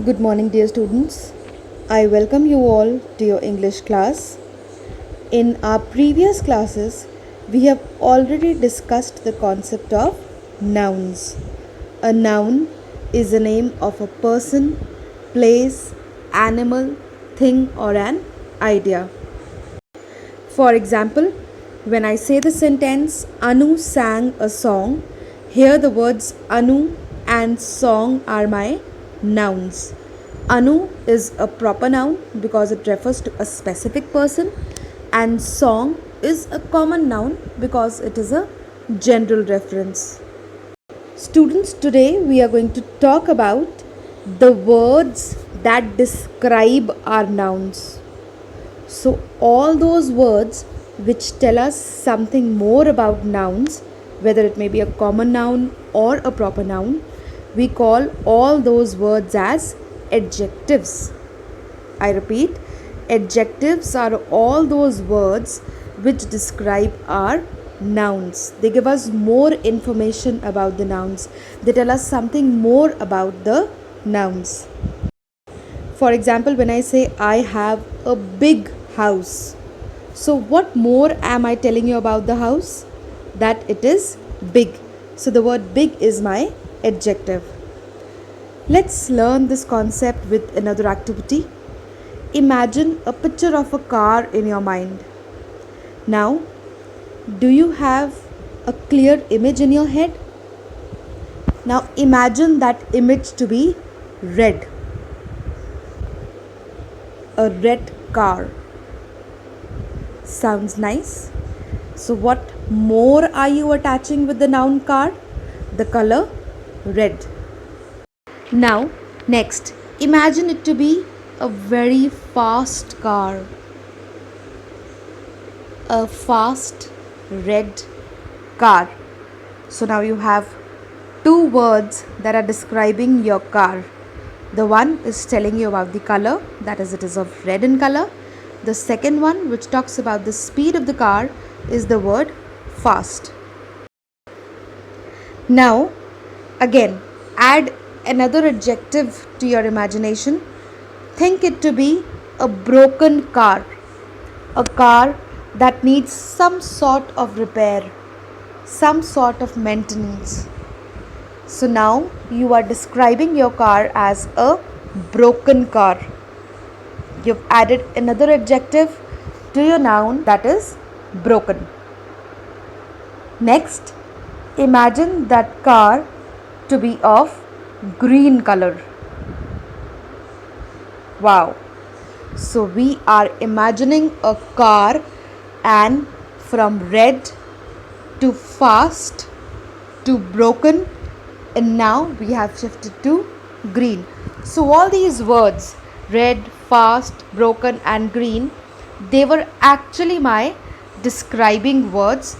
Good morning, dear students. I welcome you all to your English class. In our previous classes, we have already discussed the concept of nouns. A noun is a name of a person, place, animal, thing, or an idea. For example, when I say the sentence Anu sang a song, here the words Anu and song are my nouns. Anu is a proper noun because it refers to a specific person, and song is a common noun because it is a general reference. Students, today we are going to talk about the words that describe our nouns. So, all those words which tell us something more about nouns, whether it may be a common noun or a proper noun, we call all those words as adjectives. I repeat, adjectives are all those words which describe our nouns. They give us more information about the nouns, they tell us something more about the nouns. For example, when I say I have a big house, so what more am I telling you about the house? That it is big. So the word big is my adjective. Let's learn this concept with another activity. Imagine a picture of a car in your mind. Now, do you have a clear image in your head? Now imagine that image to be red. A red car. Sounds nice. So what more are you attaching with the noun car? The color red. Now, next, imagine it to be a very fast car. A fast red car. So now you have two words that are describing your car. The one is telling you about the color, that is, it is of red in color. The second one, which talks about the speed of the car, is the word fast. Now, again, add another adjective to your imagination. Think it to be a broken car, a car that needs some sort of repair, some sort of maintenance. So now you are describing your car as a broken car. You've added another adjective to your noun, that is broken. Next, imagine that car to be of green color. Wow. So we are imagining a car, and from red to fast to broken, and now we have shifted to green. So all these words, red, fast, broken and green, they were actually my describing words.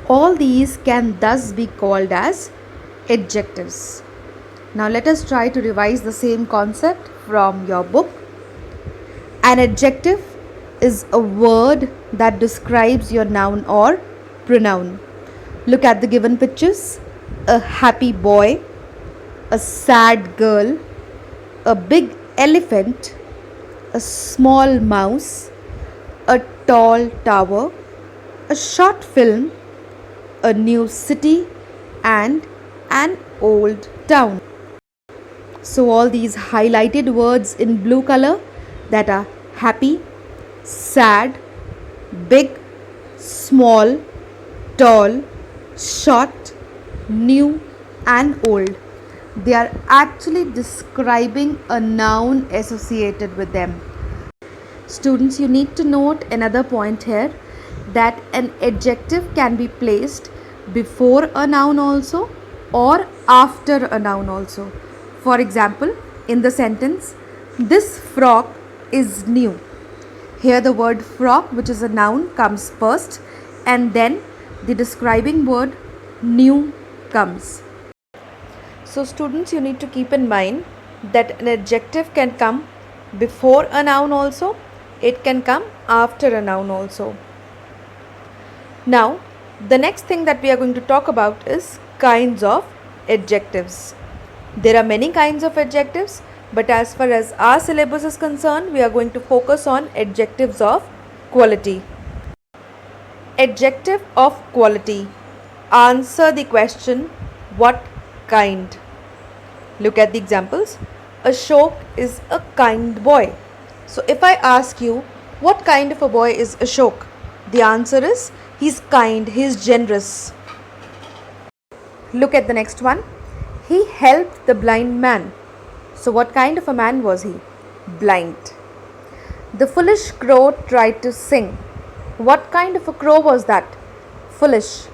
All these can thus be called as adjectives. Now let us try to revise the same concept from your book. An adjective is a word that describes your noun or pronoun. Look at the given pictures. A happy boy, a sad girl, a big elephant, a small mouse, a tall tower, a short film, a new city, and an old town. So all these highlighted words in blue color, that are happy, sad, big, small, tall, short, new and old, they are actually describing a noun associated with them. Students, you need to note another point here, that an adjective can be placed before a noun also or after a noun also. For example, in the sentence, this frock is new. Here the word frock, which is a noun, comes first, and then the describing word new comes. So students, you need to keep in mind that an adjective can come before a noun also, it can come after a noun also. Now, the next thing that we are going to talk about is kinds of adjectives. There are many kinds of adjectives, but as far as our syllabus is concerned, we are going to focus on adjectives of quality. Adjective of quality. Answer the question, what kind? Look at the examples. Ashok is a kind boy. So if I ask you, what kind of a boy is Ashok? The answer is, he's kind, he's generous. Look at the next one. He helped the blind man. So what kind of a man was he? Blind. The foolish crow tried to sing. What kind of a crow was that? Foolish.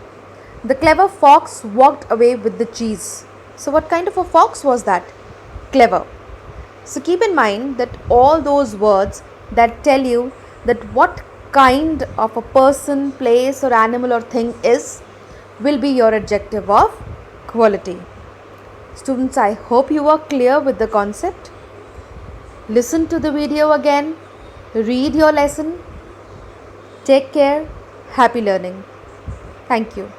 The clever fox walked away with the cheese. So what kind of a fox was that? Clever. So keep in mind that all those words that tell you that what kind of a person, place or animal or thing is will be your adjective of quality. Students, I hope you are clear with the concept. Listen to the video again, read your lesson. Take care. Happy learning. Thank you.